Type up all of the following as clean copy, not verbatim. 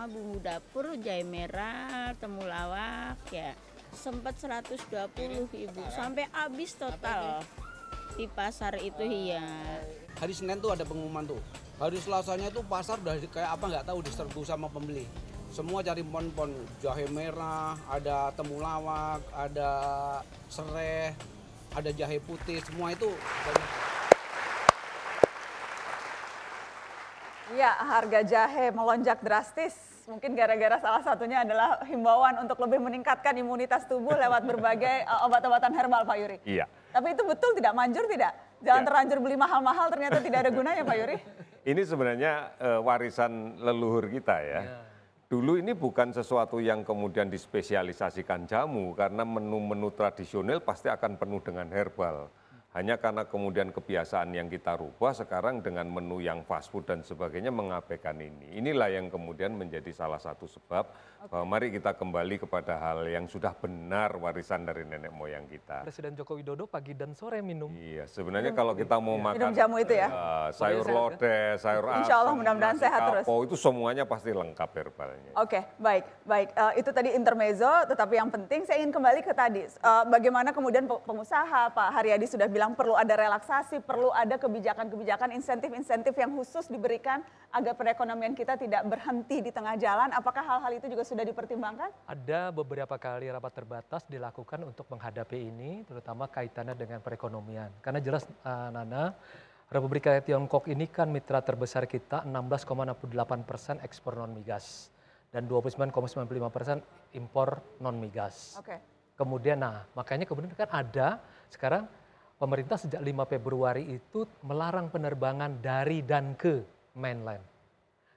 sama bumbu dapur, jahe merah, temulawak ya. Sempat 120 Ibu, sampai habis total di pasar itu iya. Hari Senin tuh ada pengumuman tuh. Hari Selasanya tuh pasar udah kayak apa nggak tahu diserbu sama pembeli. Semua cari pon-pon, jahe merah, ada temulawak, ada serai, ada jahe putih, semua itu banyak. Ya, harga jahe melonjak drastis. Mungkin gara-gara salah satunya adalah himbauan untuk lebih meningkatkan imunitas tubuh lewat berbagai obat-obatan herbal, Pak Yuri. Iya. Tapi itu betul tidak, manjur tidak? Jangan terlanjur beli mahal-mahal ternyata tidak ada gunanya, Pak Yuri. Ini sebenarnya warisan leluhur kita ya. Dulu ini bukan sesuatu yang kemudian dispesialisasikan jamu, karena menu-menu tradisional pasti akan penuh dengan herbal. Hanya karena kemudian kebiasaan yang kita rubah sekarang dengan menu yang fast food dan sebagainya mengabaikan ini. Inilah yang kemudian menjadi salah satu sebab bahwa mari kita kembali kepada hal yang sudah benar warisan dari nenek moyang kita. Presiden Joko Widodo pagi dan sore minum. Iya, sebenarnya kalau kita mau makan Minum jamu itu ya? sayur lodeh, sayur asam, Insya Allah mudah-mudahan nasi sehat terus. kapau, itu semuanya pasti lengkap herbalnya. Oke, baik. Itu tadi intermezzo, tetapi yang penting saya ingin kembali ke tadi. Bagaimana kemudian pengusaha, Pak Haryadi sudah bilang perlu ada relaksasi, perlu ada kebijakan-kebijakan, insentif-insentif yang khusus diberikan agar perekonomian kita tidak berhenti di tengah jalan. Apakah hal-hal itu juga sudah dipertimbangkan? Ada beberapa kali rapat terbatas dilakukan untuk menghadapi ini, terutama kaitannya dengan perekonomian. Karena jelas Nana, Republik Rakyat Tiongkok ini kan mitra terbesar kita, 16,68% ekspor non-migas dan 29,95% impor non-migas. Oke. Kemudian, makanya kemudian kan ada sekarang pemerintah sejak 5 Februari itu melarang penerbangan dari dan ke mainland.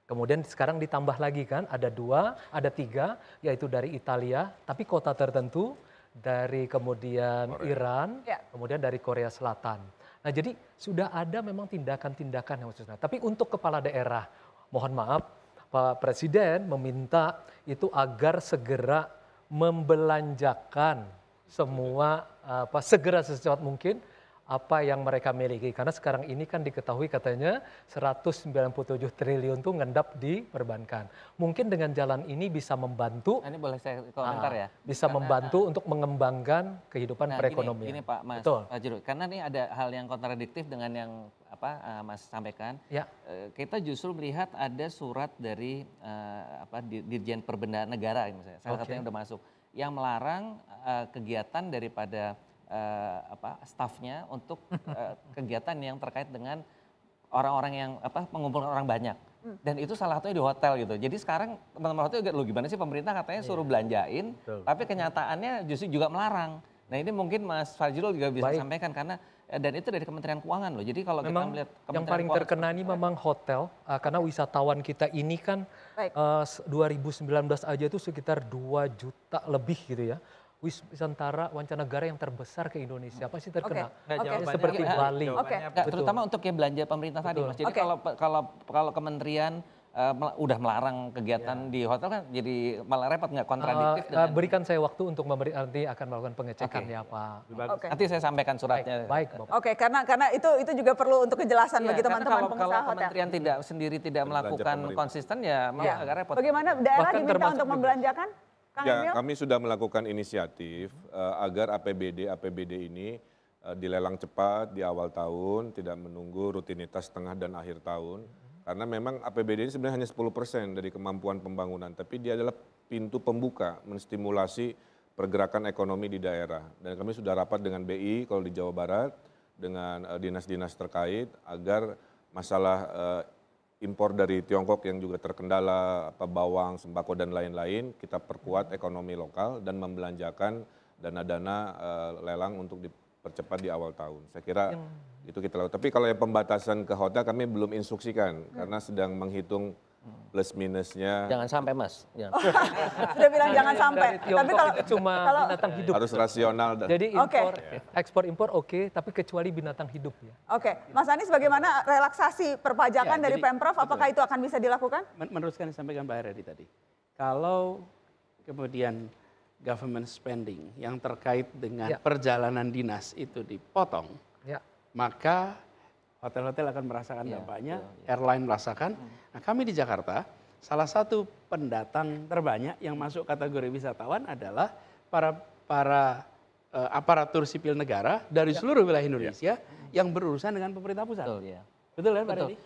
Kemudian sekarang ditambah lagi kan, ada 3, yaitu dari Italia, tapi kota tertentu, dari kemudian Iran, kemudian dari Korea Selatan. Nah jadi sudah ada memang tindakan-tindakan yang khusus. Tapi untuk kepala daerah, mohon maaf, Pak Presiden meminta itu agar segera membelanjakan semua, segera secepat mungkin, apa yang mereka miliki. Karena sekarang ini kan diketahui katanya 197 triliun itu ngendap di perbankan. Mungkin dengan jalan ini bisa membantu. Ini boleh saya komentar ya? Bisa membantu untuk mengembangkan kehidupan perekonomian. Gini Pak Mas, Betul. Pak Juru, karena ini ada hal yang kontradiktif dengan yang Mas sampaikan. Ya. Kita justru melihat ada surat dari Dirjen Perbendahara Negara misalnya, salah satunya udah masuk, yang melarang kegiatan daripada stafnya untuk kegiatan yang terkait dengan orang-orang yang mengumpulkan orang banyak. Dan itu salah satunya di hotel gitu. Jadi sekarang teman-teman hotel juga, lu gimana sih pemerintah katanya suruh belanjain, tapi kenyataannya justru juga melarang. Nah ini mungkin Mas Fajrul juga bisa sampaikan karena dan itu dari Kementerian Keuangan loh. Jadi kalau memang kita melihat yang paling terkena ini memang hotel, karena wisatawan kita ini kan 2019 aja itu sekitar 2 juta lebih gitu ya. Wisantara mancanegara yang terbesar ke Indonesia pasti terkena. Seperti Bali. Terutama untuk yang belanja pemerintah tadi Mas. Jadi kalau kementerian udah melarang kegiatan di hotel kan jadi malah repot, nggak kontradiktif. Berikan saya waktu untuk nanti akan melakukan pengecekan ya Pak. Nanti saya sampaikan suratnya. Baik. Oke, karena itu juga perlu untuk kejelasan bagi teman-teman pengusaha kalau hotel. kementerian tidak melakukan konsisten ya malah agak repot. Bagaimana daerah diminta untuk membelanjakan? Ya, kami sudah melakukan inisiatif agar APBD ini dilelang cepat di awal tahun, tidak menunggu rutinitas tengah dan akhir tahun. Karena memang APBD ini sebenarnya hanya 10% dari kemampuan pembangunan, tapi dia adalah pintu pembuka menstimulasi pergerakan ekonomi di daerah. Dan kami sudah rapat dengan BI kalau di Jawa Barat, dengan dinas-dinas terkait agar masalah impor dari Tiongkok yang juga terkendala, bawang, sembako dan lain-lain, kita perkuat ekonomi lokal dan membelanjakan dana-dana lelang untuk dipercepat di awal tahun. Saya kira itu kita lakukan. Tapi kalau yang pembatasan ke hotel kami belum instruksikan karena sedang menghitung plus minusnya. Jangan sampai Mas. Sudah bilang jangan sampai. Tapi kalau cuma binatang hidup. Harus rasional. Jadi ekspor impor oke, tapi kecuali binatang hidup ya. Oke, Mas Anies bagaimana relaksasi perpajakan dari Pemprov? Apakah itu akan bisa dilakukan? Meneruskan yang disampaikan Mbak Haryadi tadi. Kalau kemudian government spending yang terkait dengan perjalanan dinas itu dipotong, maka hotel-hotel akan merasakan dampaknya, airline merasakan. Nah kami di Jakarta salah satu pendatang terbanyak yang masuk kategori wisatawan adalah para aparatur sipil negara dari seluruh wilayah Indonesia yang berurusan dengan pemerintah pusat. Betul, ya. Betul kan Pak Betul. Redi?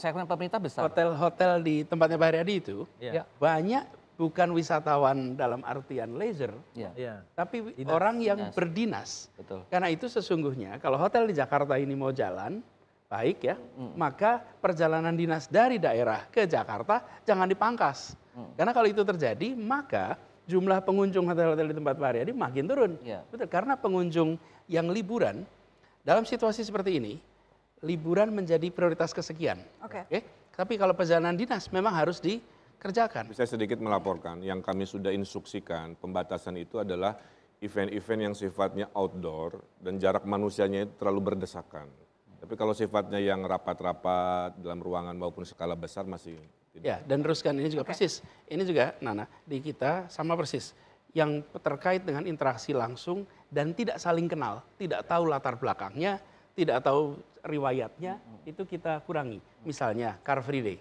Segmen pemerintah besar. Hotel-hotel di tempatnya Pak Haryadi itu Ya. banyak bukan wisatawan dalam artian leisure, Ya. tapi orang yang berdinas. Betul. Karena itu sesungguhnya kalau hotel di Jakarta ini mau jalan baik ya, maka perjalanan dinas dari daerah ke Jakarta jangan dipangkas. Karena kalau itu terjadi, maka jumlah pengunjung hotel-hotel di tempat Pak Haryadi makin turun. Ya. Betul, karena pengunjung yang liburan dalam situasi seperti ini, liburan menjadi prioritas kesekian. Oke. Tapi kalau perjalanan dinas memang harus dikerjakan. Bisa sedikit melaporkan, yang kami sudah instruksikan pembatasan itu adalah event-event yang sifatnya outdoor dan jarak manusianya itu terlalu berdesakan. Tapi kalau sifatnya yang rapat-rapat dalam ruangan maupun skala besar masih tidak. Ya, dan teruskan ini juga persis. Ini juga Nana di kita sama persis. Yang terkait dengan interaksi langsung dan tidak saling kenal, tidak tahu latar belakangnya, tidak tahu riwayatnya, itu kita kurangi. Misalnya Car Free Day.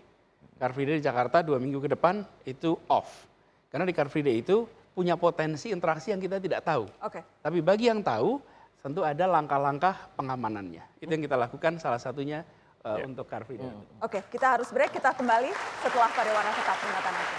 Car Free Day di Jakarta 2 minggu ke depan itu off. Karena di Car Free Day itu punya potensi interaksi yang kita tidak tahu. Oke. Tapi bagi yang tahu, tentu ada langkah-langkah pengamanannya. Itu yang kita lakukan salah satunya untuk Car Free Day. Oke, kita harus break, kita kembali setelah pariwara tetap, Ingat Anakku.